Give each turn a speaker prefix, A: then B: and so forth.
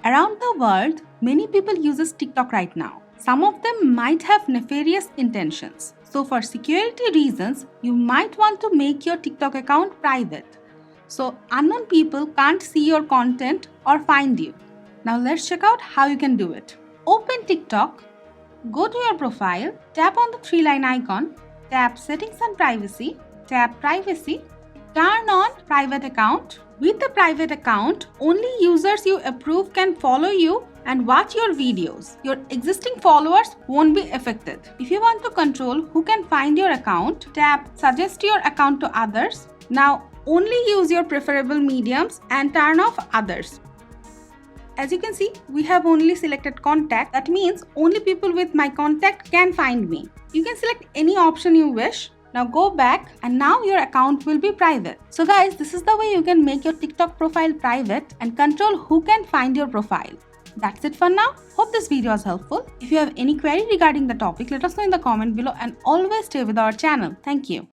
A: Around the world, many people use TikTok right now. Some of them might have nefarious intentions. So for security reasons, you might want to make your TikTok account private, so unknown people can't see your content or find you. Now let's check out how you can do it. Open TikTok, go to your profile, tap on the 3-line icon, tap Settings and Privacy, tap Privacy, turn on Private Account. With the private account, only users you approve can follow you and watch your videos. Your existing followers won't be affected. If you want to control who can find your account, tap Suggest your account to others. Now only use your preferable mediums and turn off others. As you can see, we have only selected contact. That means only people with my contact can find me. You can select any option you wish. Now go back and now your account will be private. So guys, this is the way you can make your TikTok profile private and control who can find your profile. That's it for now. Hope this video was helpful. If you have any query regarding the topic, let us know in the comment below and always stay with our channel. Thank you.